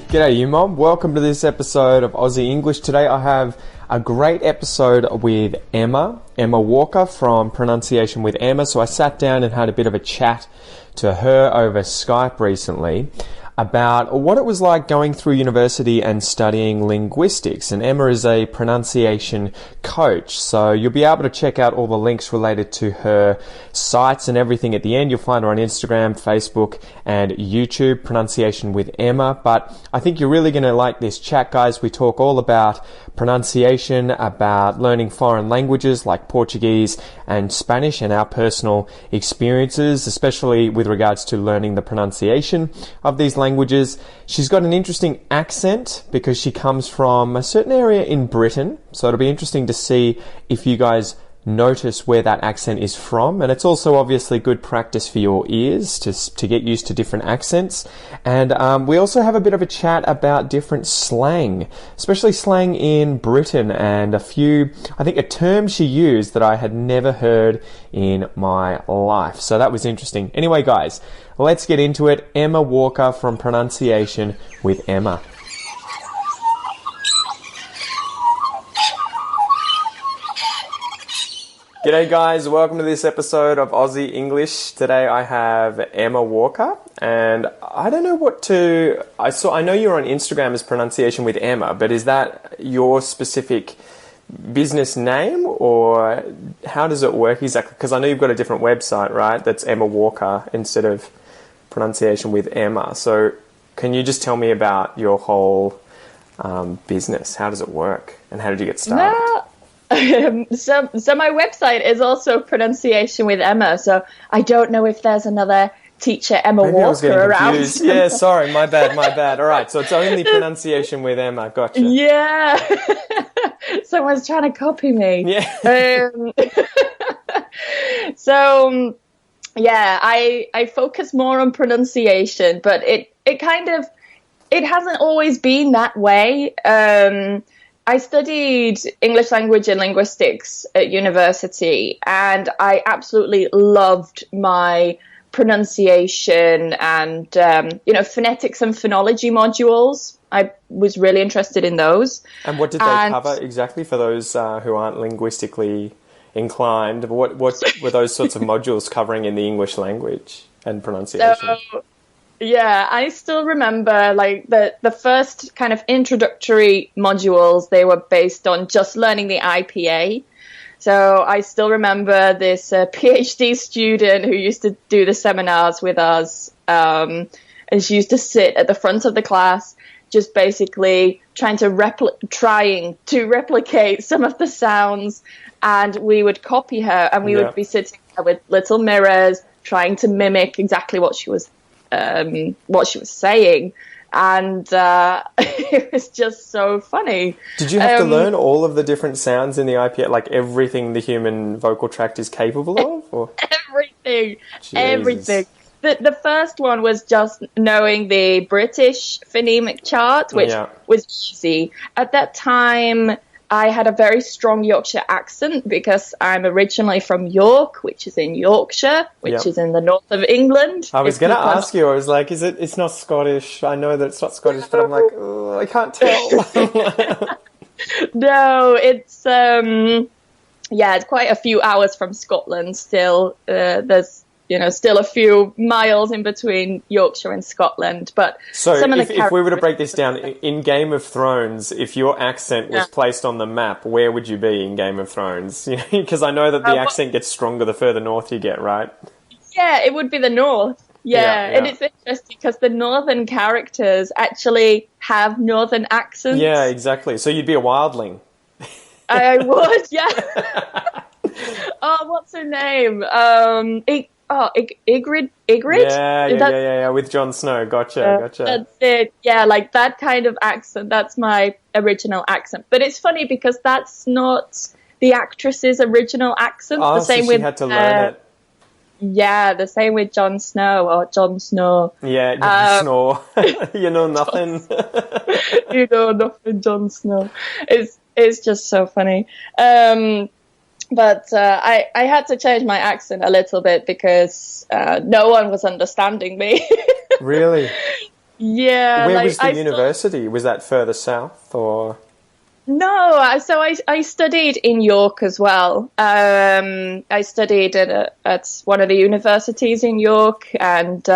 G'day you mom, welcome to this episode of Aussie English. Today I have a great episode with Emma Walker from Pronunciation with Emma. So I sat down and had a bit of a chat to her over Skype recently about what it was like going through university and studying linguistics. And Emma is a pronunciation coach, so you'll be able to check out all the links related to her sites and everything at the end. You'll find her on Instagram, Facebook, and YouTube, Pronunciation with Emma. But I think you're really going to like this chat, guys. We talk all about pronunciation, about learning foreign languages like Portuguese and Spanish, and our personal experiences, especially with regards to learning the pronunciation of these languages. She's got an interesting accent because she comes from a certain area in Britain, so it'll be interesting to see if you guys notice where that accent is from. And it's also obviously good practice for your ears to get used to different accents. And we also have a bit of a chat about different slang, especially slang in Britain, and a term she used that I had never heard in my life. So that was interesting. Anyway, guys, let's get into it. Emma Walker from Pronunciation with Emma. G'day guys, welcome to this episode of Aussie English. Today I have Emma Walker, and I don't know I know you're on Instagram as Pronunciation with Emma, but is that your specific business name, or how does it work exactly? Because I know you've got a different website, right? That's Emma Walker instead of Pronunciation with Emma. So can you just tell me about your whole business? How does it work, and how did you get started? No. So my website is also Pronunciation with Emma, so I don't know if there's another teacher Emma Maybe Walker I was getting around. confused. Yeah, sorry, my bad. All right, so it's only Pronunciation with Emma. Gotcha. Yeah. Someone's trying to copy me. Yeah. I focus more on pronunciation, but it hasn't always been that way. I studied English language and linguistics at university, and I absolutely loved my pronunciation and, phonetics and phonology modules. I was really interested in those. And what did they cover exactly for those who aren't linguistically inclined? What were those sorts of modules covering in the English language and pronunciation? Yeah, I still remember the first kind of introductory modules, they were based on just learning the IPA. So I still remember this PhD student who used to do the seminars with us, and she used to sit at the front of the class just basically trying to replicate some of the sounds, and we would copy her, and we would be sitting there with little mirrors trying to mimic exactly what she was saying, and it was just so funny. Did you have to learn all of the different sounds in the IPA, like everything the human vocal tract is capable of? Or? Everything. The first one was just knowing the British phonemic chart, which was easy. At that time, I had a very strong Yorkshire accent because I'm originally from York, which is in Yorkshire, which is in the north of England. I was going to ask you, I was like, it's not Scottish. I know that it's not Scottish, but I'm like, I can't tell. No, it's quite a few hours from Scotland still. There's still a few miles in between Yorkshire and Scotland. But so if we were to break this down, in Game of Thrones, if your accent was placed on the map, where would you be in Game of Thrones? Because I know that the accent gets stronger the further north you get, right? Yeah, it would be the north. Yeah. And it's interesting because the northern characters actually have northern accents. Yeah, exactly. So you'd be a wildling. I would, yeah. Oh, what's her name? Ygritte? Yeah, with Jon Snow. Gotcha. That's it. Yeah, like that kind of accent. That's my original accent. But it's funny because that's not the actress's original accent. Oh, the same so she with, had to learn it. Yeah, the same with Jon Snow or Jon Snow. Yeah, Snow. You know nothing. You know nothing, Jon Snow. It's just so funny. But I had to change my accent a little bit because no one was understanding me. Really? Yeah. Where was the university? Was that further south or? No, so I studied in York as well. I studied at one of the universities in York, and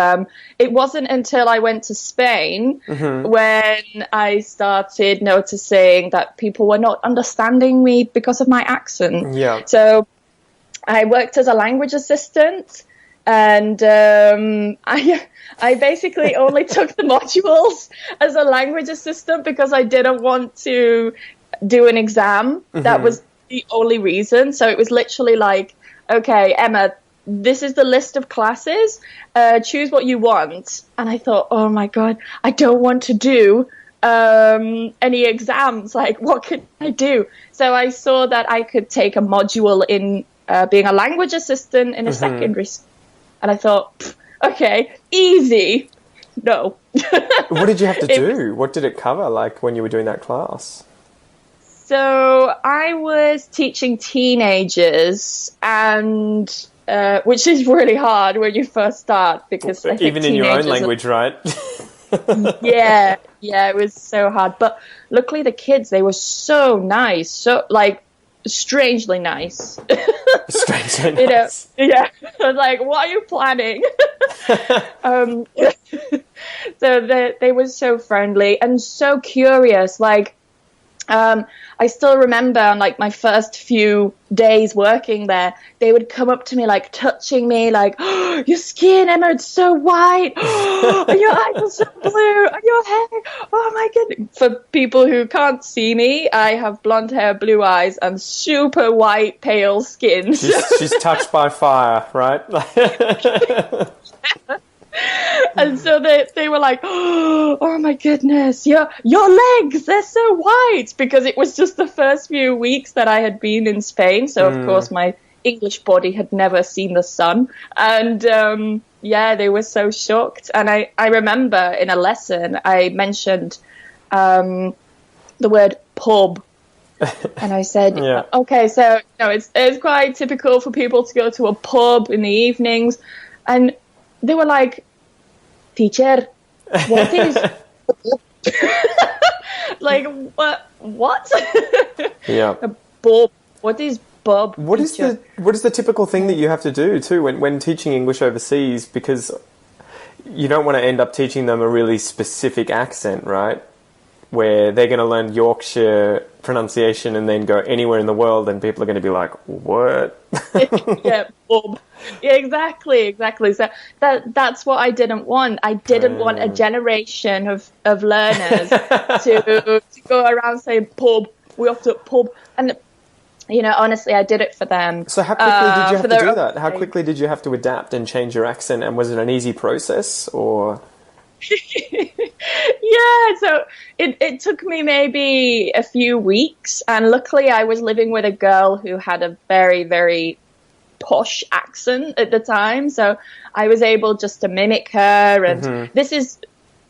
it wasn't until I went to Spain when I started noticing that people were not understanding me because of my accent. Yeah. So I worked as a language assistant, and I basically only took the modules as a language assistant because I didn't want to do an exam. That was the only reason. So it was literally like, okay, Emma, this is the list of classes. Choose what you want. And I thought, oh my God, I don't want to do any exams. Like, what can I do? So I saw that I could take a module in being a language assistant in a secondary school. And I thought, okay, easy. No. What did you have to do? What did it cover, like, when you were doing that class? So I was teaching teenagers, and which is really hard when you first start, because I think even in your own language, right? yeah, it was so hard. But luckily, the kids, they were so nice, so like strangely nice. Strangely nice. Yeah. I was like, what are you planning? So they were so friendly and so curious. Like, I still remember on like my first few days working there, they would come up to me, like touching me, like, oh, your skin, Emma, it's so white. Oh, your eyes are so blue. And your hair, oh my goodness. For people who can't see me, I have blonde hair, blue eyes, and super white, pale skin. She's touched by fire, right? And so they were like, oh my goodness, your legs, they're so white, because it was just the first few weeks that I had been in Spain. So of course my English body had never seen the sun. And yeah, they were so shocked. And I remember in a lesson I mentioned the word pub. And I said, okay, so it's quite typical for people to go to a pub in the evenings. And they were like, teacher, what is like what? Yeah. A pub. What is pub? What is the typical thing that you have to do too when teaching English overseas? Because you don't want to end up teaching them a really specific accent, right? Where they're going to learn Yorkshire pronunciation and then go anywhere in the world and people are going to be like, what? Yeah, bob. Yeah, exactly. So that's what I didn't want. I didn't want a generation of learners to go around saying pub, we have to pub. And, honestly, I did it for them. So how quickly did you have to do that? How quickly did you have to adapt and change your accent? And was it an easy process or... Yeah, so it took me maybe a few weeks, and luckily I was living with a girl who had a very, very posh accent at the time, so I was able just to mimic her, and this is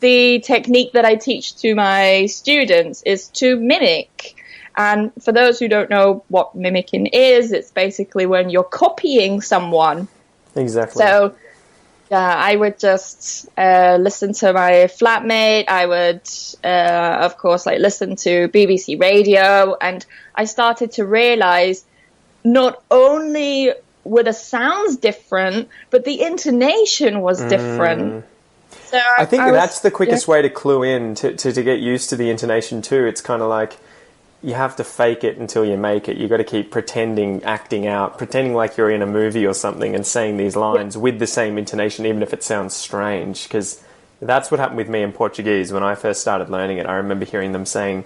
the technique that I teach to my students, is to mimic. And for those who don't know what mimicking is, it's basically when you're copying someone. Exactly. So I would just listen to my flatmate. I would, of course, listen to BBC Radio. And I started to realize not only were the sounds different, but the intonation was different. So I think that's the quickest way to clue in, to get used to the intonation too. It's kind of like you have to fake it until you make it. You got to keep acting out, pretending like you're in a movie or something and saying these lines with the same intonation, even if it sounds strange. Because that's what happened with me in Portuguese when I first started learning it. I remember hearing them saying,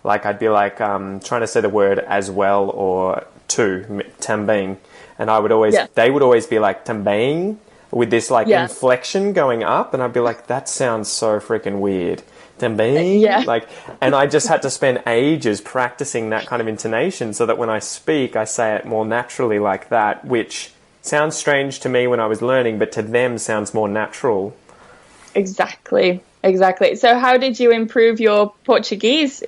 like, I'd be like trying to say the word as well or tu, também, and they would always be like também with this inflection going up, and I'd be like, that sounds so freaking weird. Yeah. And I just had to spend ages practicing that kind of intonation so that when I speak, I say it more naturally like that, which sounds strange to me when I was learning, but to them sounds more natural. Exactly. So how did you improve your Portuguese?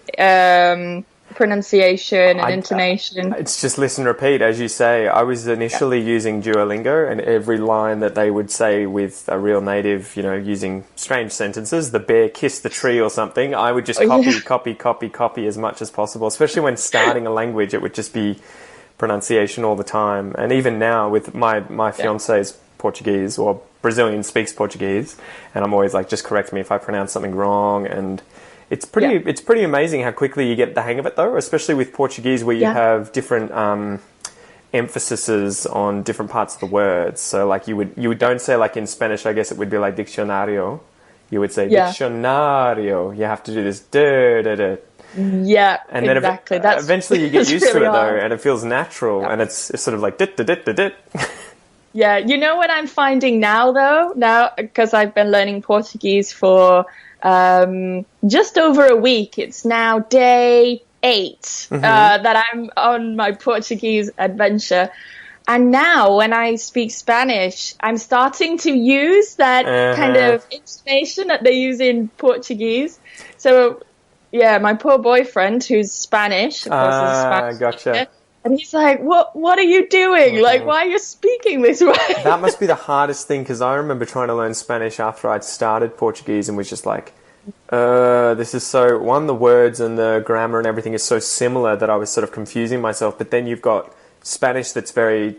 pronunciation and intonation. It's just listen, repeat, as you say. I was initially using Duolingo, and every line that they would say with a real native, using strange sentences, the bear kissed the tree or something, I would just copy as much as possible. Especially when starting a language, it would just be pronunciation all the time. And even now with my fiance's Portuguese, or Brazilian, speaks Portuguese, and I'm always like, just correct me if I pronounce something wrong. And it's pretty amazing how quickly you get the hang of it, though, especially with Portuguese, where you have different emphases on different parts of the words. So like you don't say, like in Spanish, I guess it would be like diccionario. You would say diccionario. You have to do this Yeah, and then exactly. Eventually you get used to it though, and it feels natural, and it's sort of like dit. Yeah, you know what I'm finding now though? Now, because I've been learning Portuguese for just over a week. It's now day 8 that I'm on my Portuguese adventure. And now when I speak Spanish, I'm starting to use that kind of intonation that they use in Portuguese. So, yeah, my poor boyfriend, who's Spanish, of course, is Spanish. Gotcha. And he's like, what are you doing? Like, why are you speaking this way? That must be the hardest thing, because I remember trying to learn Spanish after I'd started Portuguese and was just like, this is so... the words and the grammar and everything is so similar that I was sort of confusing myself. But then you've got Spanish that's very...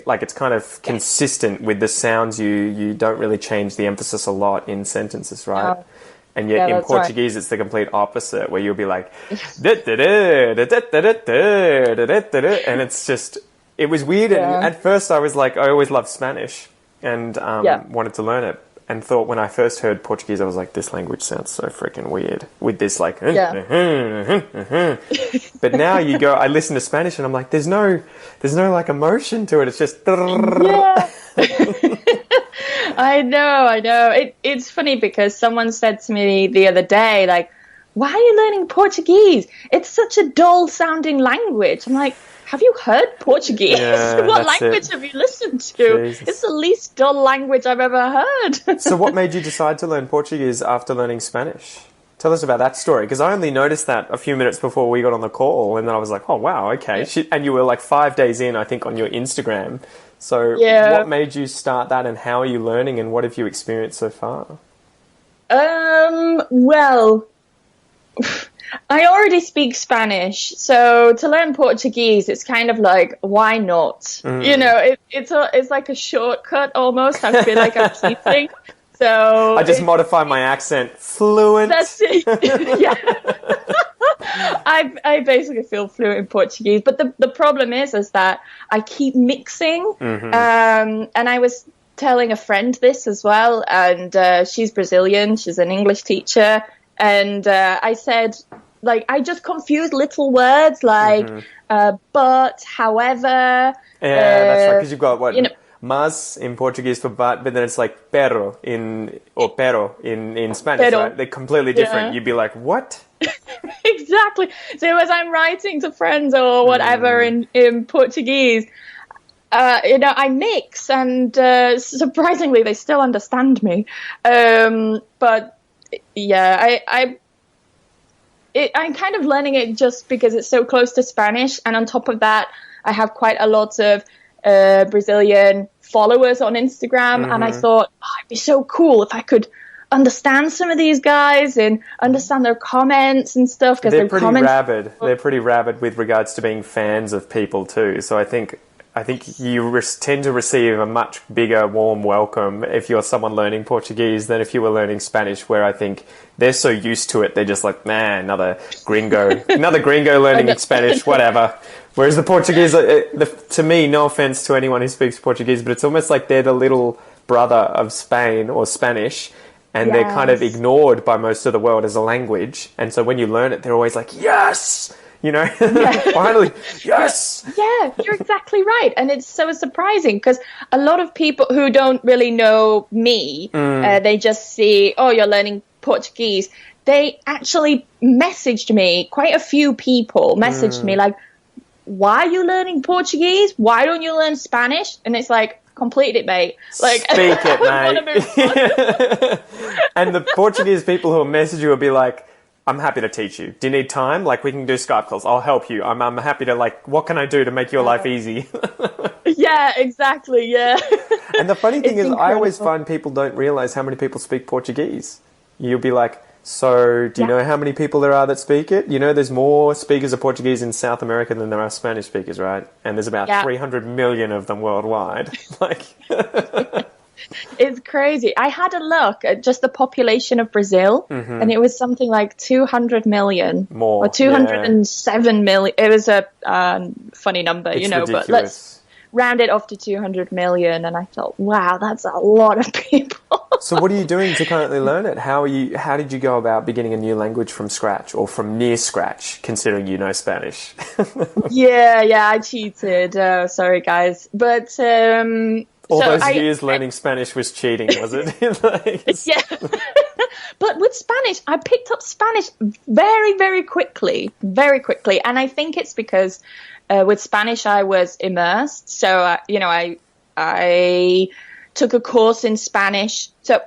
like it's kind of consistent with the sounds. You don't really change the emphasis a lot in sentences, right? And yet in Portuguese, it's the complete opposite, where you'll be like, and it's just, it was weird. And at first I was like, I always loved Spanish and wanted to learn it, and thought when I first heard Portuguese, I was like, this language sounds so freaking weird with this like, but now I listen to Spanish and I'm like, there's no like emotion to it. It's just, I know. It's funny because someone said to me the other day, like, why are you learning Portuguese? It's such a dull-sounding language. I'm like, have you heard Portuguese? What language have you listened to? Jesus. It's the least dull language I've ever heard. So what made you decide to learn Portuguese after learning Spanish? Tell us about that story, because I only noticed that a few minutes before we got on the call, and then I was like, oh, wow, okay. And you were like 5 days in, I think, on your Instagram. So what made you start that, and how are you learning, and what have you experienced so far? Well, I already speak Spanish, so to learn Portuguese, it's kind of like, why not? It's like a shortcut almost. I feel like I'm cheating. So I just modify my accent. Fluent. That's it. Yeah. I basically feel fluent in Portuguese, but the problem is that I keep mixing. And I was telling a friend this as well, and she's Brazilian. She's an English teacher, and I said, like, I just confuse little words like but, however. Yeah, that's right, because you've got what? Mas in Portuguese for but then it's like pero in Spanish, right? They're completely different. Yeah. You'd be like, what? Exactly. So as I'm writing to friends or whatever in Portuguese, I mix, and surprisingly they still understand me. But yeah, I'm kind of learning it just because it's so close to Spanish, and on top of that, I have quite a lot of Brazilian followers on Instagram, and I thought, it'd be so cool if I could understand some of these guys and understand their comments and stuff, because they're pretty rabid. They're pretty rabid with regards to being fans of people too. So I think you tend to receive a much bigger warm welcome if you're someone learning Portuguese than if you were learning Spanish, where I think they're so used to it, they're just like, man, another gringo learning Spanish, whatever. Whereas the Portuguese, to me, no offense to anyone who speaks Portuguese, but it's almost like they're the little brother of Spain or Spanish, and they're kind of ignored by most of the world as a language. And so when you learn it, they're always like, yes! Finally, yes! Yeah, you're exactly right. And it's so surprising, because a lot of people who don't really know me, they just see, oh, you're learning Portuguese. They actually messaged me, quite a few people messaged me like, why are you learning Portuguese? Why don't you learn Spanish? And it's like, complete it, mate. Like, speak it, mate. And the Portuguese people who will message you will be like, I'm happy to teach you. Do you need time? Like, we can do Skype calls. I'll help you. I'm happy to, like, what can I do to make your life easy? Yeah, exactly. Yeah. And the funny thing It's is, I always incredible. find people don't realize how many people speak Portuguese. You'll be like, so do you know how many people there are that speak it? You know, there's more speakers of Portuguese in South America than there are Spanish speakers, right? And there's about 300 million of them worldwide. Like, it's crazy. I had a look at just the population of Brazil, and it was something like 200 million. More. Or 207 million. It was a funny number, It's you know, ridiculous. but let's round it off to 200 million. And I thought, wow, that's a lot of people. So what are you doing to currently learn it? How did you go about beginning a new language from scratch or from near scratch, considering you know Spanish? Yeah, I cheated. Sorry, guys. But All those years learning Spanish was cheating, was it? Yeah. But with Spanish, I picked up Spanish very, very quickly. Very quickly. And I think it's because with Spanish, I was immersed. So, I took a course in Spanish. So,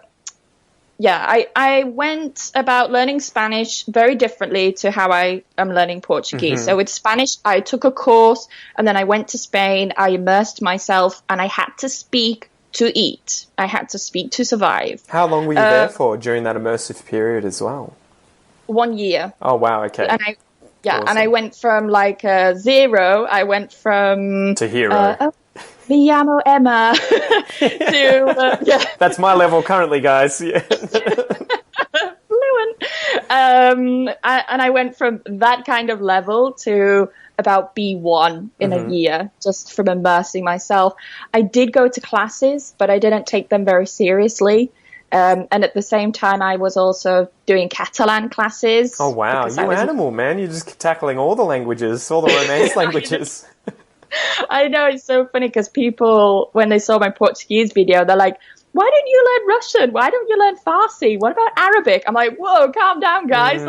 yeah, I went about learning Spanish very differently to how I am learning Portuguese. So with Spanish, I took a course and then I went to Spain. I immersed myself and I had to speak to eat. I had to speak to survive. How long were you there for during that immersive period as well? 1 year. Oh, wow, okay. And Awesome. and I went from like 0. I went from to hero. Me llamo Emma to That's my level currently, guys. Yeah. Fluent. And I went from that kind of level to about B1 in a year, just from immersing myself. I did go to classes, but I didn't take them very seriously. And at the same time, I was also doing Catalan classes. Oh, wow. You animal, man. You're just tackling all the languages, all the Romance languages. I know, it's so funny because people, when they saw my Portuguese video, they're like, why don't you learn Russian? Why don't you learn Farsi? What about Arabic? I'm like, whoa, calm down, guys.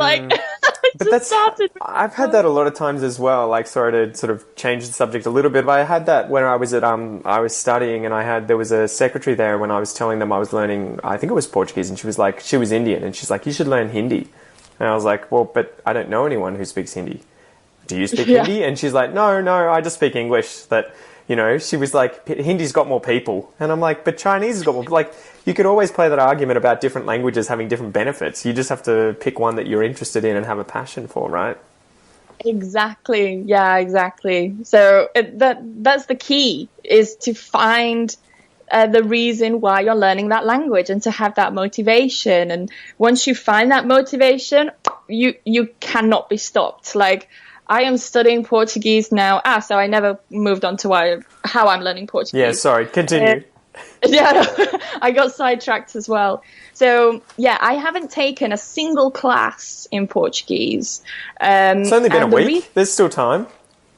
I've had that a lot of times as well. Like, sorry to sort of change the subject a little bit, but I had that when I was I was studying, and there was a secretary there when I was telling them I was learning, I think it was Portuguese, and she was Indian, and she's like, you should learn Hindi. And I was like, well, but I don't know anyone who speaks Hindi. Do you speak Hindi? And she's like, no, I just speak English. That, you know, she was like, Hindi's got more people. And I'm like, but Chinese has got more. Like, you could always play that argument about different languages having different benefits. You just have to pick one that you're interested in and have a passion for, right? Exactly. Yeah, exactly. So that's the key, is to find the reason why you're learning that language and to have that motivation. And once you find that motivation, you cannot be stopped. Like, I am studying Portuguese now. So I never moved on to how I'm learning Portuguese. Yeah, sorry, continue. I got sidetracked as well. So, yeah, I haven't taken a single class in Portuguese. It's only been a week. There's still time.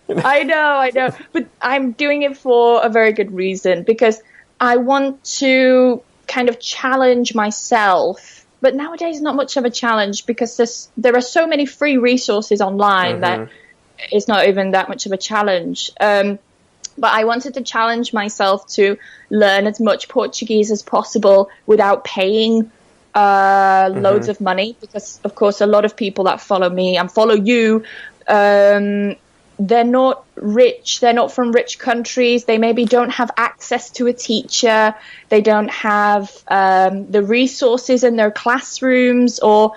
I know. But I'm doing it for a very good reason, because I want to kind of challenge myself. But nowadays, not much of a challenge, because there are so many free resources online that it's not even that much of a challenge. But I wanted to challenge myself to learn as much Portuguese as possible without paying loads of money, because, of course, a lot of people that follow me and follow you, they're not rich. They're not from rich countries. They maybe don't have access to a teacher. They don't have the resources in their classrooms or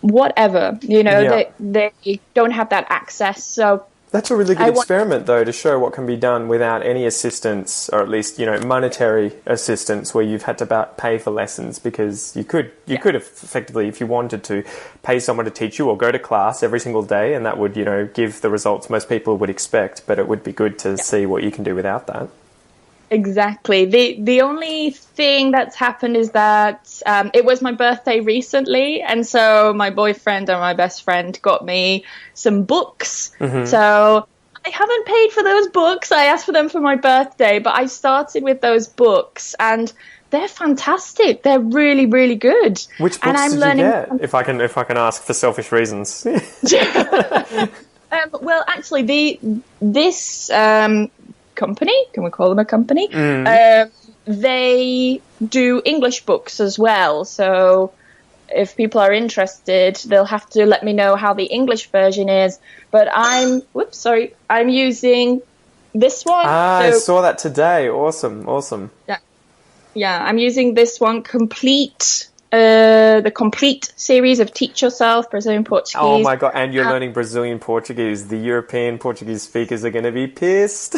whatever. You know, they don't have that access. So that's a really good experiment, though, to show what can be done without any assistance, or at least, you know, monetary assistance, where you've had to pay for lessons, because you could effectively, if you wanted to, pay someone to teach you or go to class every single day, and that would, you know, give the results most people would expect. But it would be good to see what you can do without that. Exactly. The only thing that's happened is that it was my birthday recently, and so my boyfriend and my best friend got me some books. So I haven't paid for those books. I asked for them for my birthday, but I started with those books, and they're fantastic. They're really, really good. Which books did you get? If I can ask, for selfish reasons. Well, actually, this company, can we call them a company? They do English books as well. So if people are interested, they'll have to let me know how the English version is. But I'm using this one. I saw that today. Awesome. Yeah, I'm using this one, the complete series of Teach Yourself Brazilian Portuguese. Oh my God, and you're learning Brazilian Portuguese. The European Portuguese speakers are going to be pissed.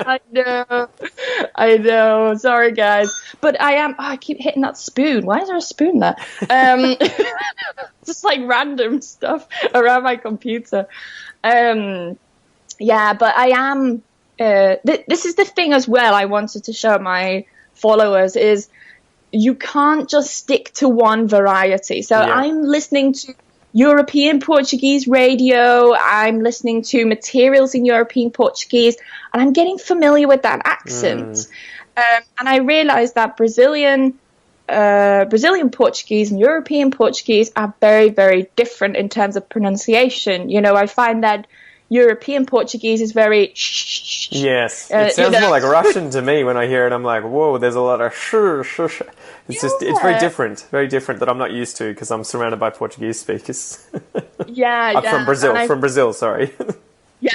I know. Sorry, guys. But I keep hitting that spoon. Why is there a spoon there? Just like random stuff around my computer. Yeah, but I am... this is the thing as well I wanted to show my followers is you can't just stick to one variety. So I'm listening to European Portuguese radio, I'm listening to materials in European Portuguese, and I'm getting familiar with that accent. And I realized that Brazilian Portuguese and European Portuguese are very, very different in terms of pronunciation. You know, I find that European Portuguese is very shh. Yes, it sounds more like Russian to me when I hear it. I'm like, whoa, there's a lot of shh. It's very different that I'm not used to because I'm surrounded by Portuguese speakers. From Brazil, sorry. Yeah.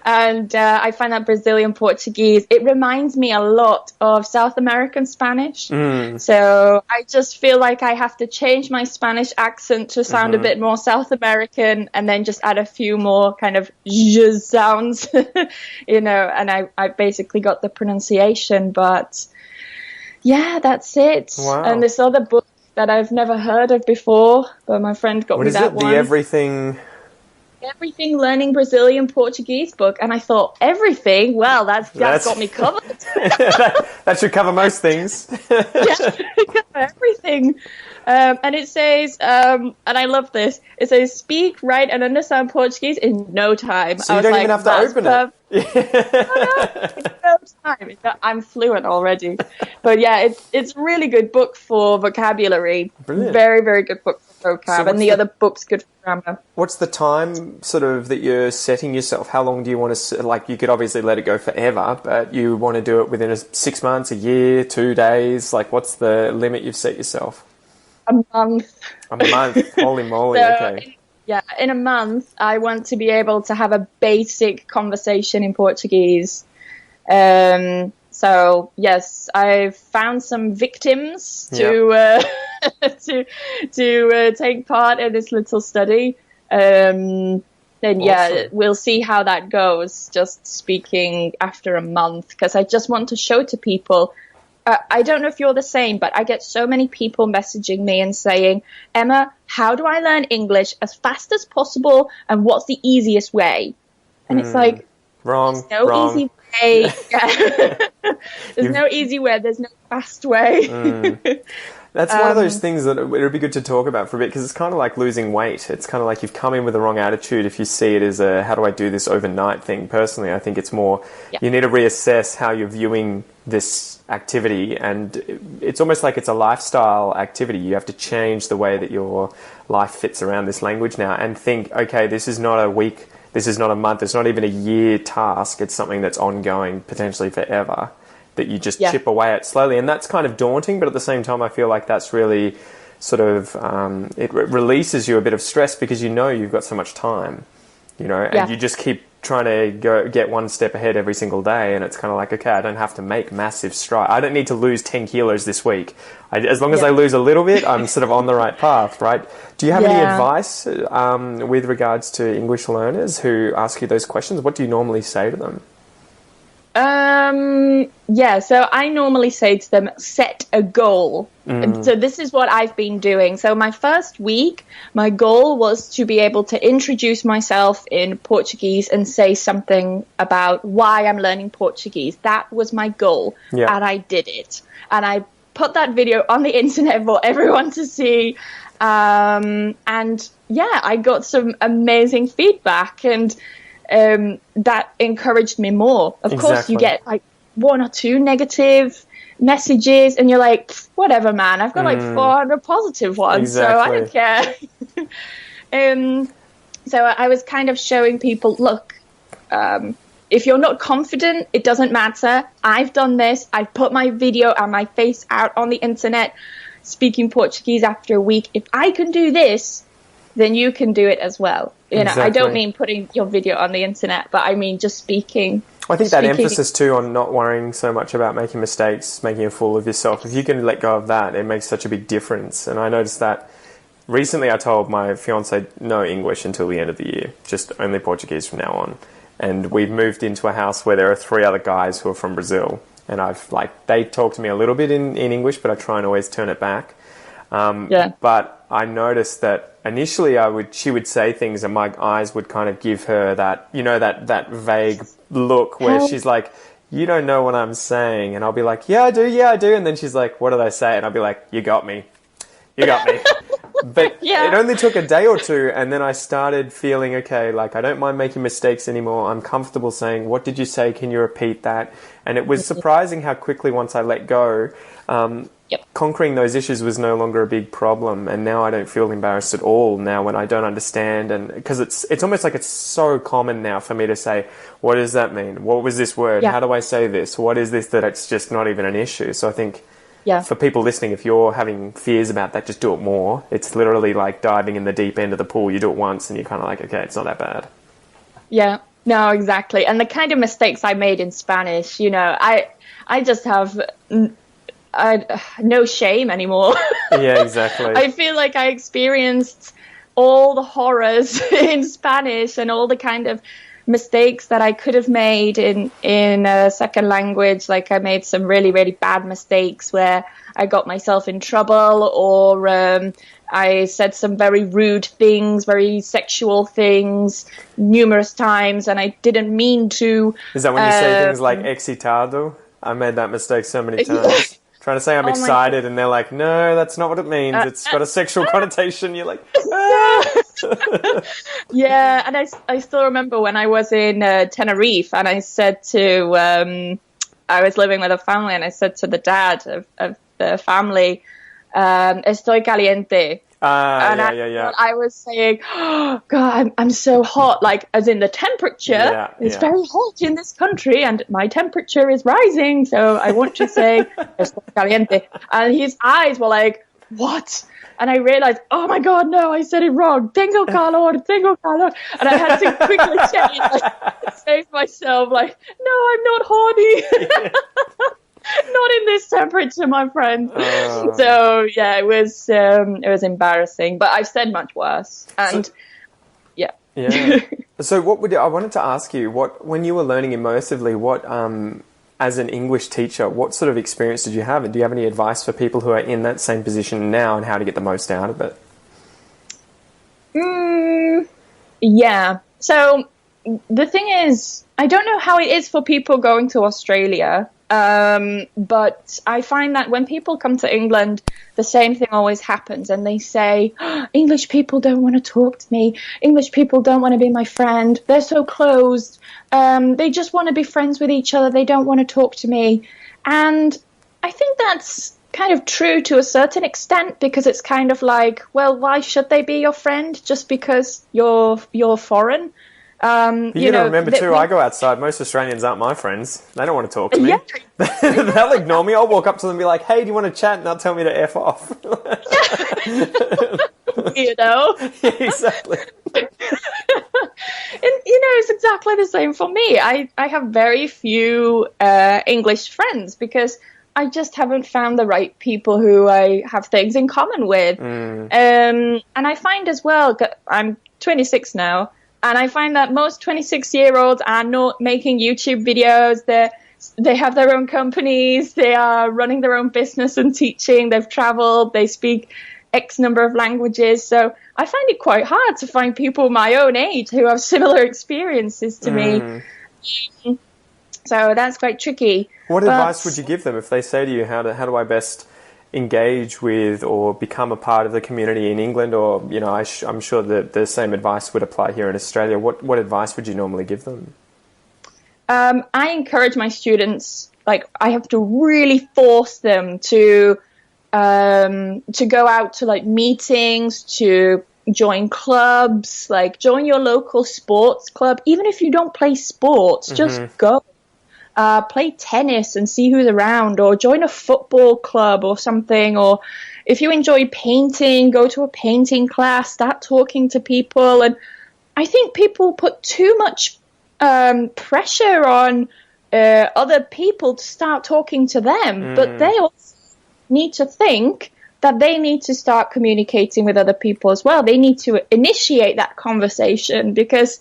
And I find that Brazilian Portuguese, it reminds me a lot of South American Spanish. So I just feel like I have to change my Spanish accent to sound a bit more South American and then just add a few more kind of zh sounds, you know, and I basically got the pronunciation, but yeah, that's it. Wow. And this other book that I've never heard of before, but my friend got me that one. The Everything Learning Brazilian Portuguese book, and I thought, everything? Well, that's got me covered. that should cover most things. Cover everything. And it says, and I love this, it says, speak, write, and understand Portuguese in no time. So you don't even have to open it. No time. I'm fluent already. But yeah, it's a really good book for vocabulary. Brilliant. Very, very good book for vocab. And the other book's good for grammar. What's the time sort of that you're setting yourself? How long do you want to, like, you could obviously let it go forever, but you want to do it within 6 months, a year, 2 days? Like, what's the limit you've set yourself? A month. A month? Holy moly, okay. In a month, I want to be able to have a basic conversation in Portuguese. So, yes, I've found some victims to take part in this little study. Then, awesome. We'll see how that goes, just speaking after a month, because I just want to show to people. I don't know if you're the same, but I get so many people messaging me and saying, Emma, how do I learn English as fast as possible, and what's the easiest way? And it's like, wrong. Easy way. There's no easy way. There's no fast way. That's one of those things that it would be good to talk about for a bit, because it's kind of like losing weight. It's kind of like you've come in with the wrong attitude if you see it as a how do I do this overnight thing. Personally, I think it's more you need to reassess how you're viewing this activity, and it's almost like it's a lifestyle activity. You have to change the way that your life fits around this language now and think, okay, this is not a week, this is not a month, it's not even a year task. It's something that's ongoing, potentially forever, that you just chip away at slowly. And that's kind of daunting, but at the same time, I feel like that's really sort of, it releases you a bit of stress because you know you've got so much time, you know, and you just keep trying to get one step ahead every single day. And it's kind of like, okay, I don't have to make massive strides. I don't need to lose 10 kilos this week. As long as I lose a little bit, I'm sort of on the right path, right? Do you have any advice with regards to English learners who ask you those questions? What do you normally say to them? So I normally say to them, set a goal. And so this is what I've been doing. So my first week, my goal was to be able to introduce myself in Portuguese and say something about why I'm learning Portuguese. That was my goal. And I did it. And I put that video on the internet for everyone to see. I got some amazing feedback, and that encouraged me more. Of course, you get like 1 or 2 negative messages, and you're like, whatever, man. I've got like 400 positive ones, so I don't care. So I was kind of showing people, look, if you're not confident, it doesn't matter. I've done this. I've put my video and my face out on the internet. speaking Portuguese after a week. If I can do this, then you can do it as well. You know, I don't mean putting your video on the internet, but I mean just speaking. I think that emphasis too on not worrying so much about making mistakes, making a fool of yourself. If you can let go of that, it makes such a big difference. And I noticed that recently. I told my fiance no English until the end of the year, just only Portuguese from now on. And we've moved into a house where there are 3 other guys who are from Brazil. And they talk to me a little bit in English, but I try and always turn it back. But I noticed that initially she would say things and my eyes would kind of give her that, you know, that vague look where she's like, you don't know what I'm saying. And I'll be like, yeah, I do. And then she's like, what did I say? And I'll be like, you got me. But it only took a day or two, and then I started feeling, okay, like I don't mind making mistakes anymore. I'm comfortable saying, what did you say? Can you repeat that? And it was surprising how quickly, once I let go, conquering those issues was no longer a big problem. And now I don't feel embarrassed at all now when I don't understand. And because it's almost like it's so common now for me to say, what does that mean? What was this word? How do I say this? What is this? That it's just not even an issue. So I think for people listening, if you're having fears about that, just do it more. It's literally like diving in the deep end of the pool. You do it once and you're kind of like, okay, it's not that bad. Yeah, no, exactly. And the kind of mistakes I made in Spanish, you know, I just have no shame anymore. Yeah, exactly. I feel like I experienced all the horrors in Spanish and all the kind of mistakes that I could have made in a second language. Like I made some really, really bad mistakes where I got myself in trouble, or I said some very rude things, very sexual things numerous times, and I didn't mean to. Is that when you say things like excitado? I made that mistake so many times. Trying to say I'm excited, and they're like, no, that's not what it means. It's got a sexual connotation. You're like, Yeah, and I still remember when I was in Tenerife, and I said to, I was living with a family, and I said to the dad of the family, estoy caliente. I was saying, oh, God, I'm so hot, like as in the temperature is very hot in this country and my temperature is rising, so I want to say estoy caliente. And his eyes were like, what? And I realized, oh my God, no, I said it wrong. Tengo calor. And I had to quickly change, like, save myself, like, no, I'm not horny. Not in this temperature, my friend. So yeah, it was embarrassing, but I've said much worse. And yeah. So I wanted to ask you, when you were learning immersively, as an English teacher, what sort of experience did you have? And do you have any advice for people who are in that same position now and how to get the most out of it? Yeah. So the thing is, I don't know how it is for people going to Australia. But I find that when people come to England, the same thing always happens, and they say, oh, English people don't want to talk to me. English people don't want to be my friend. They're so closed. They just want to be friends with each other. They don't want to talk to me. And I think that's kind of true to a certain extent, because it's kind of like, well, why should they be your friend just because you're foreign? You know, remember too, I go outside. Most Australians aren't my friends. They don't want to talk to me. Yeah. They'll ignore me. I'll walk up to them and be like, hey, do you want to chat? And they'll tell me to F off. You know? Yeah, exactly. And, you know, it's exactly the same for me. I have very few English friends because I just haven't found the right people who I have things in common with. And I find as well, I'm 26 now, and I find that most 26-year-olds are not making YouTube videos. They have their own companies. They are running their own business and teaching. They've traveled. They speak X number of languages. So I find it quite hard to find people my own age who have similar experiences to me. So that's quite tricky. What advice would you give them if they say to you, how do I best engage with or become a part of the community in England? Or, you know, I'm sure that the same advice would apply here in Australia. What advice would you normally give them? I encourage my students, like, I have to really force them to go out to, like, meetings, to join clubs, like, join your local sports club. Even if you don't play sports, just go. play tennis and see who's around, or join a football club or something. Or if you enjoy painting, go to a painting class, start talking to people. And I think people put too much pressure on other people to start talking to them, but they also need to think that they need to start communicating with other people as well. They need to initiate that conversation, because,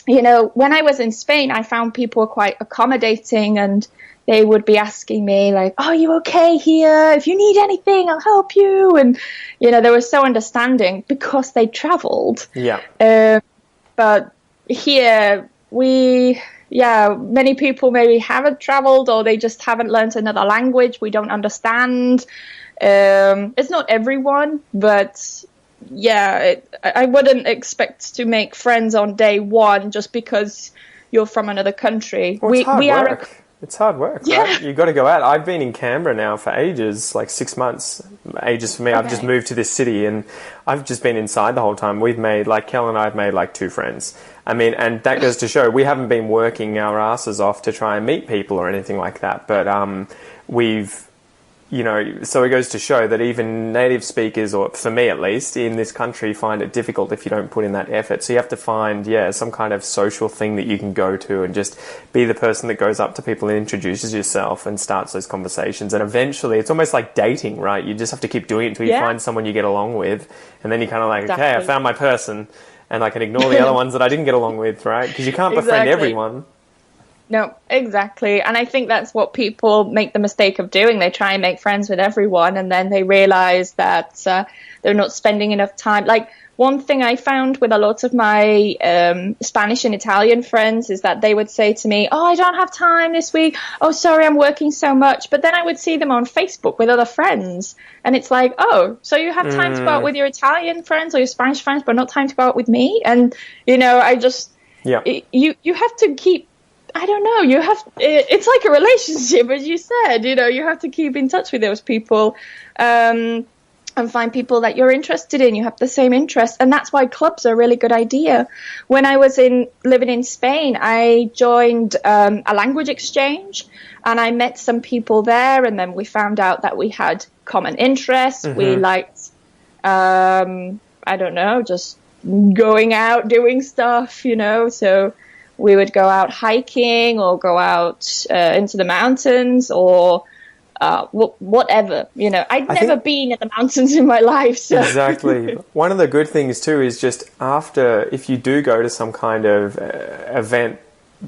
you know, when I was in Spain, I found people were quite accommodating, and they would be asking me like, "Are you okay here? If you need anything, I'll help you." And, you know, they were so understanding because they traveled. Yeah. But here many people maybe haven't traveled, or they just haven't learned another language we don't understand. It's not everyone, but I wouldn't expect to make friends on day one just because you're from another country. Well, it's hard work, right? You've got to go out. I've been in Canberra now for ages, like 6 months. Ages for me. Okay. I've just moved to this city, and I've just been inside the whole time. We've made, like, Kel and I have made like 2 friends. I mean, and that goes to show we haven't been working our asses off to try and meet people or anything like that. But we've, you know, so it goes to show that even native speakers, or for me at least, in this country, find it difficult if you don't put in that effort. So you have to find, some kind of social thing that you can go to and just be the person that goes up to people and introduces yourself and starts those conversations. And eventually, it's almost like dating, right? You just have to keep doing it until you find someone you get along with. And then you're kind of like, okay, I found my person, and I can ignore the other ones that I didn't get along with, right? Because you can't befriend everyone. No, exactly. And I think that's what people make the mistake of doing. They try and make friends with everyone, and then they realize that they're not spending enough time. Like, one thing I found with a lot of my Spanish and Italian friends is that they would say to me, "Oh, I don't have time this week. Oh, sorry, I'm working so much." But then I would see them on Facebook with other friends. And it's like, oh, so you have time to go out with your Italian friends or your Spanish friends, but not time to go out with me? And, you know, you have to keep, I don't know, it's like a relationship, as you said, you know, you have to keep in touch with those people and find people that you're interested in, you have the same interests. And that's why clubs are a really good idea. When I was living in Spain, I joined a language exchange, and I met some people there, and then we found out that we had common interests. Mm-hmm. We liked, I don't know, just going out, doing stuff, you know, so we would go out hiking or go out into the mountains or whatever, you know. I'd never been in the mountains in my life. So. Exactly. One of the good things too is just if you do go to some kind of event,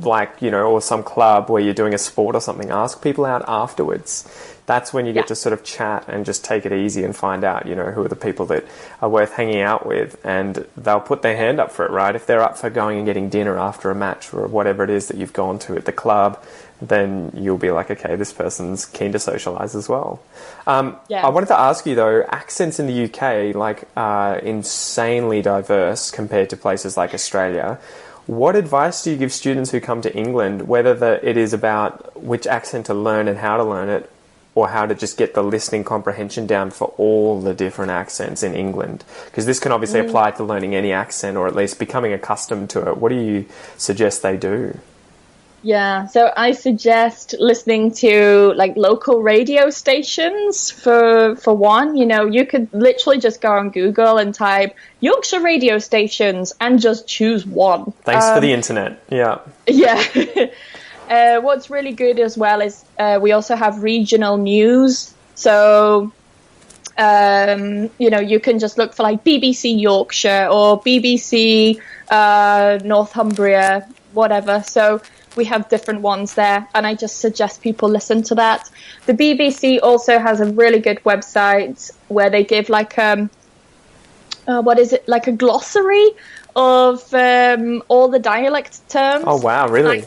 like, you know, or some club where you're doing a sport or something, ask people out afterwards. That's when you get to sort of chat and just take it easy and find out, you know, who are the people that are worth hanging out with, and they'll put their hand up for it, right? If they're up for going and getting dinner after a match or whatever it is that you've gone to at the club, then you'll be like, okay, this person's keen to socialise as well. I wanted to ask you though, accents in the UK are insanely diverse compared to places like Australia. What advice do you give students who come to England, whether it is about which accent to learn and how to learn it, or how to just get the listening comprehension down for all the different accents in England? Because this can obviously apply to learning any accent, or at least becoming accustomed to it. What do you suggest they do? Yeah, so I suggest listening to like local radio stations for one. You know, you could literally just go on Google and type Yorkshire radio stations and just choose one. Thanks for the internet. Yeah. Yeah. What's really good as well is we also have regional news. So, you know, you can just look for like BBC Yorkshire or BBC Northumbria, whatever. So we have different ones there, and I just suggest people listen to that. The BBC also has a really good website where they give like like a glossary of all the dialect terms. Oh wow, really?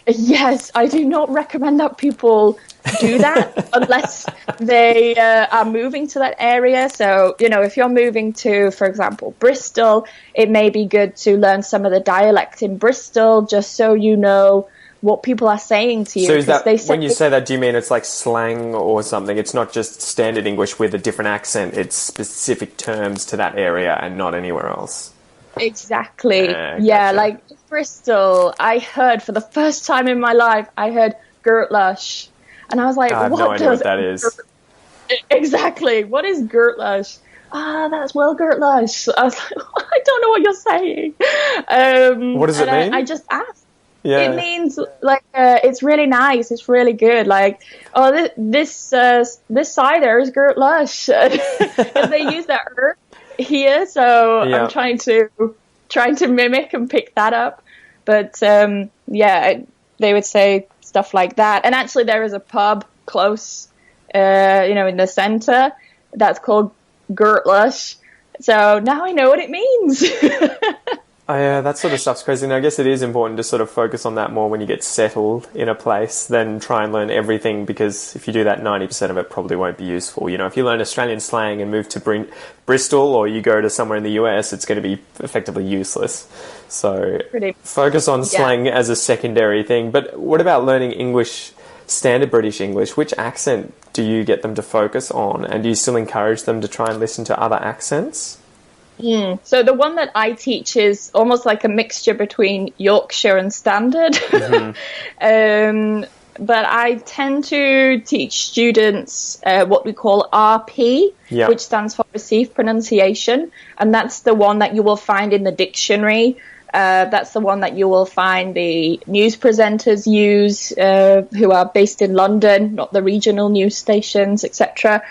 Yes, I do not recommend that people do that unless they are moving to that area. So, you know, if you're moving to, for example, Bristol, it may be good to learn some of the dialect in Bristol just so you know what people are saying to you. So is that, when you say that, do you mean it's like slang or something? It's not just standard English with a different accent, it's specific terms to that area and not anywhere else? Exactly. Gotcha. Yeah, like Bristol, I heard for the first time in my life, I heard Gertlush. And I was like, I have no idea what that is. Exactly. What is Gertlush? That's well Gertlush. I was like, I don't know what you're saying. What does it mean? I just asked. Yeah. It means like it's really nice. It's really good. Like, oh, this cider is Gertlush. And they use that herb here, so Yeah. I'm trying to mimic and pick that up. But yeah, they would say stuff like that. And actually, there is a pub close, in the centre that's called Gertlush. So now I know what it means. Oh, yeah, that sort of stuff's crazy. And I guess it is important to sort of focus on that more when you get settled in a place than try and learn everything, because if you do that, 90% of it probably won't be useful. You know, if you learn Australian slang and move to Bristol, or you go to somewhere in the US, it's going to be effectively useless. So focus on slang as a secondary thing. But what about learning English, standard British English? Which accent do you get them to focus on? And do you still encourage them to try and listen to other accents? So the one that I teach is almost like a mixture between Yorkshire and Standard. Mm-hmm. But I tend to teach students what we call RP, which stands for Received Pronunciation. And that's the one that you will find in the dictionary. That's the one that you will find the news presenters use, who are based in London, not the regional news stations, etc.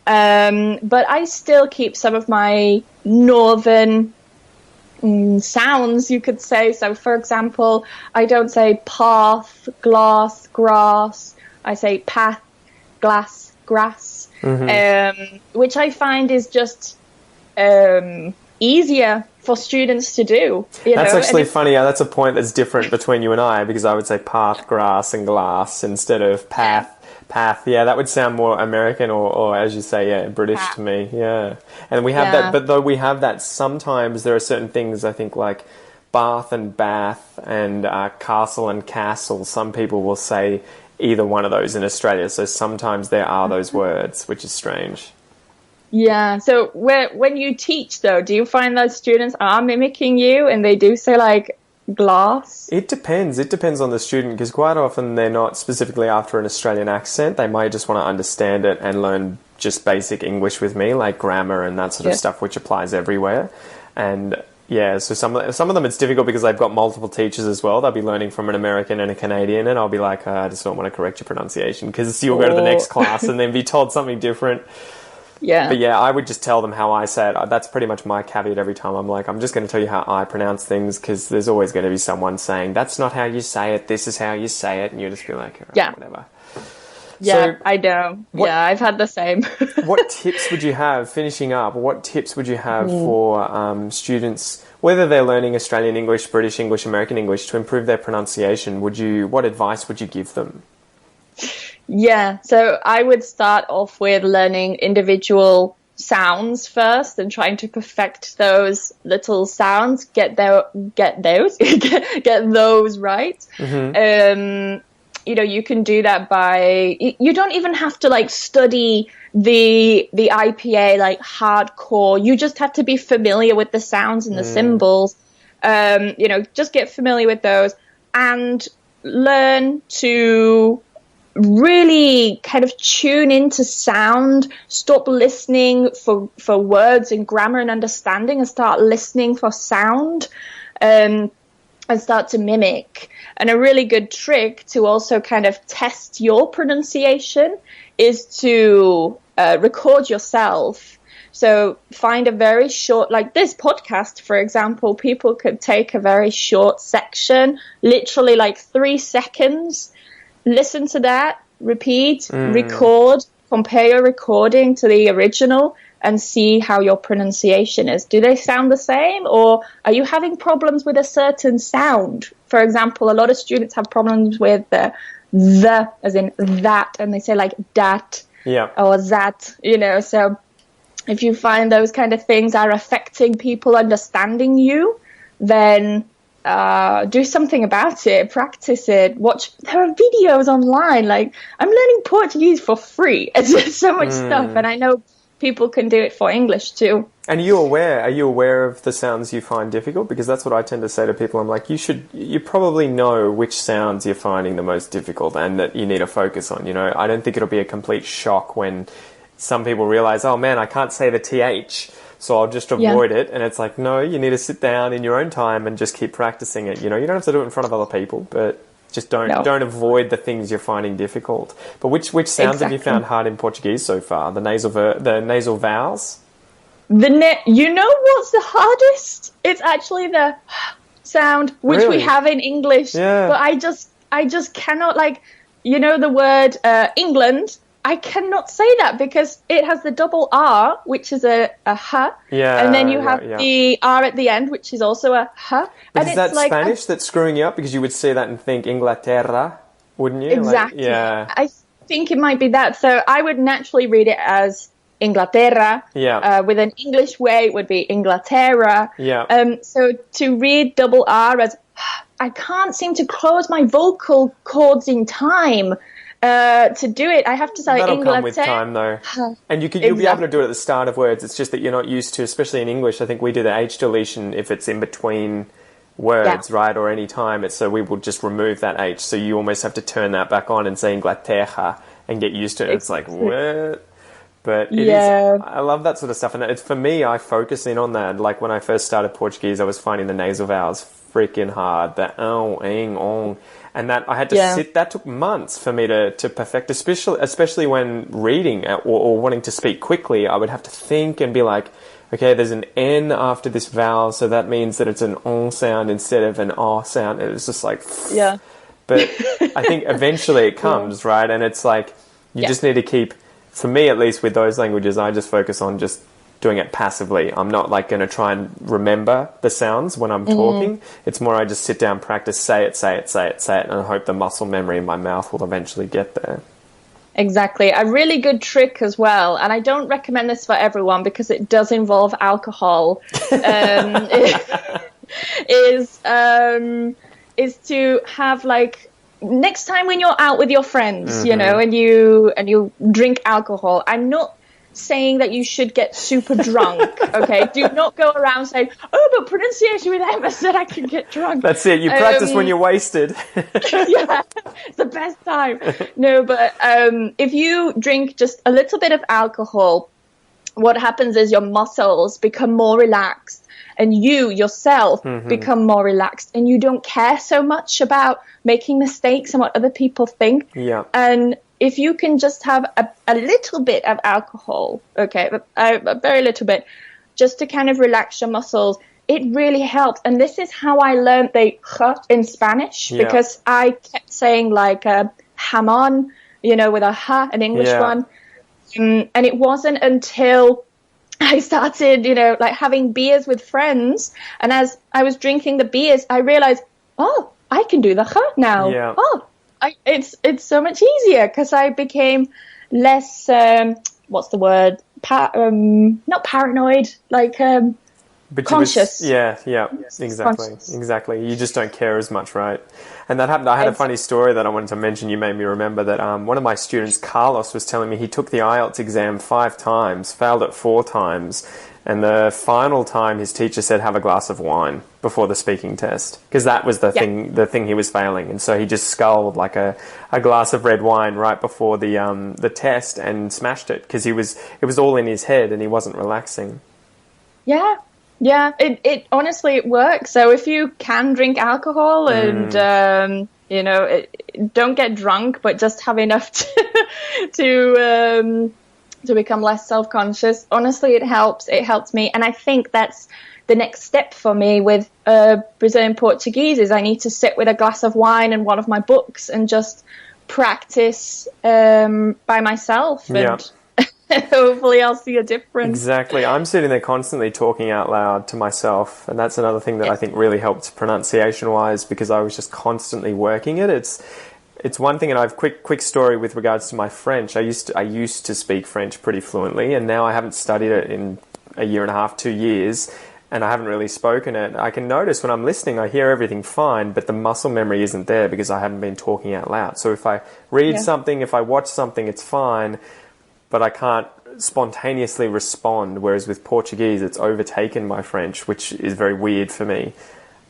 But I still keep some of my northern sounds, you could say. So, for example, I don't say path, glass, grass. I say path, glass, grass, which I find is just easier for students to do. That's actually funny. Yeah, that's a point that's different between you and I, because I would say path, grass, and glass instead of path. Path, yeah, that would sound more American or as you say, British to me, And we have that, but though we have that, sometimes there are certain things, I think, like bath and bath and castle and castle. Some people will say either one of those in Australia, so sometimes there are those words, which is strange. Yeah, so when you teach, though, do you find that students are mimicking you and they do say, like, glass? It depends. It depends on the student, because quite often they're not specifically after an Australian accent. They might just want to understand it and learn just basic English with me, like grammar and that sort of stuff, which applies everywhere. And yeah, so some of them it's difficult because they've got multiple teachers as well. They'll be learning from an American and a Canadian, and I'll be like, I just don't want to correct your pronunciation, because you'll go to the next class and then be told something different. Yeah. But yeah, I would just tell them how I say it. That's pretty much my caveat every time. I'm like, I'm just going to tell you how I pronounce things, because there's always going to be someone saying, that's not how you say it, this is how you say it, and you just be like, whatever. Yeah, so, I know. I've had the same. What tips would you have, finishing up, what tips would you have for students, whether they're learning Australian English, British English, American English, to improve their pronunciation? What advice would you give them? Yeah, so I would start off with learning individual sounds first and trying to perfect those little sounds, get those right. Mm-hmm. You can do that by, you don't even have to like study the IPA like hardcore. You just have to be familiar with the sounds and the symbols. Just get familiar with those and learn to really kind of tune into sound, stop listening for words and grammar and understanding, and start listening for sound, and start to mimic. And a really good trick to also kind of test your pronunciation is to record yourself. So find a very short, like this podcast, for example, people could take a very short section, literally like 3 seconds, listen to that, repeat, record, compare your recording to the original and see how your pronunciation is. Do they sound the same, or are you having problems with a certain sound? For example, a lot of students have problems with the as in that, and they say like dat or that, so if you find those kind of things are affecting people understanding you, then do something about it, practice it, there are videos online, like I'm learning Portuguese for free. It's just so much stuff, and I know people can do it for English too. And are you aware of the sounds you find difficult? Because that's what I tend to say to people. I'm like, you probably know which sounds you're finding the most difficult and that you need to focus on. You know, I don't think it'll be a complete shock when some people realize, oh man, I can't say the TH, so I'll just avoid it. And it's like, no, you need to sit down in your own time and just keep practicing it. You know, you don't have to do it in front of other people, but just don't avoid the things you're finding difficult. But which sounds have you found hard in Portuguese so far? The nasal vowels? You know what's the hardest? It's actually the sound, which we have in English. Yeah. But I just cannot, like, you know, the word England. I cannot say that because it has the double R, which is a H. Yeah. And then you have the R at the end, which is also a H. But and is that like Spanish that's screwing you up? Because you would say that and think Inglaterra, wouldn't you? Exactly. Like, yeah. I think it might be that. So I would naturally read it as Inglaterra. Yeah. With an English way, it would be Inglaterra. Yeah. So to read double R as, I can't seem to close my vocal cords in time. To do it, I have to say That'll come with time, though. And you'll be able to do it at the start of words. It's just that you're not used to, especially in English. I think we do the H deletion if it's in between words, right, or any time. So we will just remove that H. So you almost have to turn that back on and say Inglaterra and get used to it. It's like, what? But it is, I love that sort of stuff. And it's, for me, I focus in on that. Like when I first started Portuguese, I was finding the nasal vowels freaking hard. The ow, ing, ong. And that I had to sit, that took months for me to perfect, especially when reading or wanting to speak quickly. I would have to think and be like, okay, there's an N after this vowel, so that means that it's an ong sound instead of an O sound. It was just like, yeah. But I think eventually it comes, right? And it's like, you just need to keep, for me at least with those languages, I just focus on just doing it passively. I'm not like going to try and remember the sounds when I'm talking. It's more I just sit down, practice, say it, and I hope the muscle memory in my mouth will eventually get there. Exactly. A really good trick as well, and I don't recommend this for everyone because it does involve alcohol, is to have, like, next time when you're out with your friends, you know, and you drink alcohol, I'm not saying that you should get super drunk, okay? Do not go around saying, oh, but pronunciation with Emma said I can get drunk. That's it. You practice when you're wasted. Yeah, it's the best time. No, but if you drink just a little bit of alcohol, what happens is your muscles become more relaxed and you yourself become more relaxed and you don't care so much about making mistakes and what other people think. Yeah. And if you can just have a little bit of alcohol, okay, a very little bit, just to kind of relax your muscles, it really helps. And this is how I learned the ch in Spanish, because I kept saying like jamón, you know, with a h, an English one. And it wasn't until I started, you know, like having beers with friends. And as I was drinking the beers, I realized, oh, I can do the ch now. Yeah. Oh. It's so much easier because I became less what's the word, not paranoid, like conscious. Exactly. You just don't care as much, right? And that happened. I had a funny story that I wanted to mention. You made me remember that one of my students, Carlos, was telling me he took the IELTS exam 5 times, failed it 4 times, and the final time his teacher said have a glass of wine before the speaking test, because that was the thing he was failing. And so he just sculled like a glass of red wine right before the test and smashed it because it was all in his head and he wasn't relaxing. Yeah. It honestly, it works. So if you can drink alcohol and you know, don't get drunk, but just have enough to become less self-conscious. Honestly, it helps. It helps me. And I think that's the next step for me with Brazilian Portuguese is I need to sit with a glass of wine and one of my books and just practice by myself. And hopefully I'll see a difference. Exactly. I'm sitting there constantly talking out loud to myself. And that's another thing that I think really helped pronunciation-wise because I was just constantly working it. It's one thing, and I have quick story with regards to my French. I used to speak French pretty fluently, and now I haven't studied it in a year and a half, 2 years, and I haven't really spoken it. I can notice when I'm listening, I hear everything fine, but the muscle memory isn't there because I haven't been talking out loud. So if I read something, if I watch something, it's fine, but I can't spontaneously respond, whereas with Portuguese it's overtaken by French, which is very weird for me.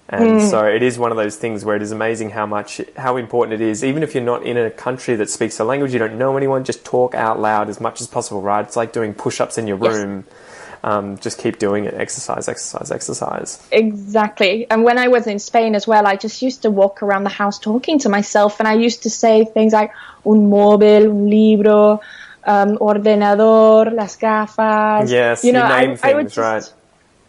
And so it is one of those things where it is amazing how important it is. Even if you're not in a country that speaks the language, you don't know anyone, just talk out loud as much as possible, right? It's like doing push-ups in your room. Just keep doing it. Exercise. Exactly. And when I was in Spain as well, I just used to walk around the house talking to myself, and I used to say things like un móvil, un libro, ordenador, las gafas. Yes, you name things, right?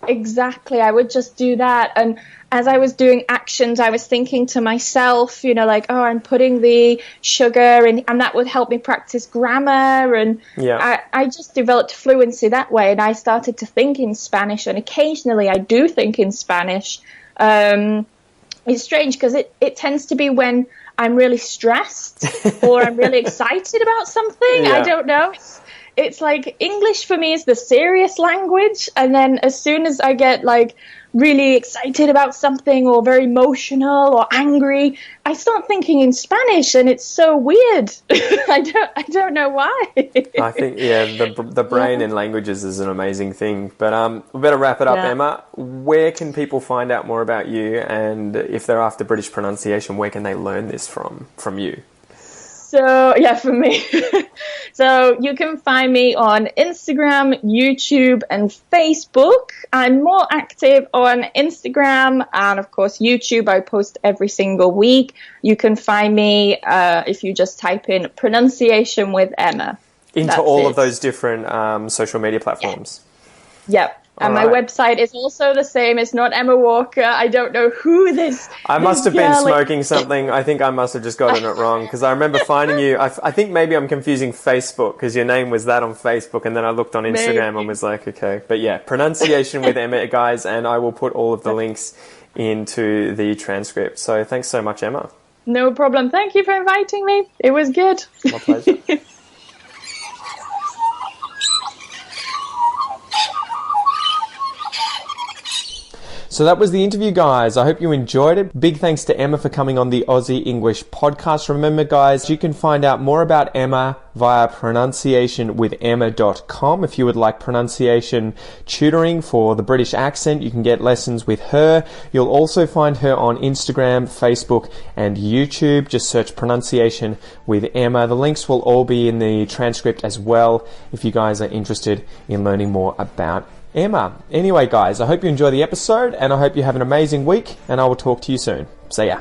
Exactly. I would just do that. And as I was doing actions, I was thinking to myself, like, oh, I'm putting the sugar in, and that would help me practice grammar. And I just developed fluency that way. And I started to think in Spanish, and occasionally I do think in Spanish. It's strange because it tends to be when I'm really stressed or I'm really excited about something. I don't know. It's like English for me is the serious language, and then as soon as I get like really excited about something or very emotional or angry, I start thinking in Spanish, and it's so weird. I don't know why. I think the brain in languages is an amazing thing. But we better wrap it up, Emma. Where can people find out more about you, and if they're after British pronunciation, where can they learn this from you? So, for me. So you can find me on Instagram, YouTube, and Facebook. I'm more active on Instagram, and of course YouTube. I post every single week. You can find me if you just type in pronunciation with Emma. Into all of those different social media platforms. Yep. And my website is also the same. It's not Emma Walker. I don't know who this... I must have been smoking something. I think I must have just gotten it wrong, because I remember finding you... I think maybe I'm confusing Facebook, because your name was that on Facebook, and then I looked on Instagram and was like, okay. But yeah, pronunciation with Emma, guys, and I will put all of the links into the transcript. So thanks so much, Emma. No problem. Thank you for inviting me. It was good. My pleasure. So that was the interview, guys. I hope you enjoyed it. Big thanks to Emma for coming on the Aussie English Podcast. Remember, guys, you can find out more about Emma via pronunciationwithemma.com. If you would like pronunciation tutoring for the British accent, you can get lessons with her. You'll also find her on Instagram, Facebook, and YouTube. Just search pronunciation with Emma. The links will all be in the transcript as well if you guys are interested in learning more about Emma. Anyway, guys, I hope you enjoy the episode, and I hope you have an amazing week, and I will talk to you soon. See ya.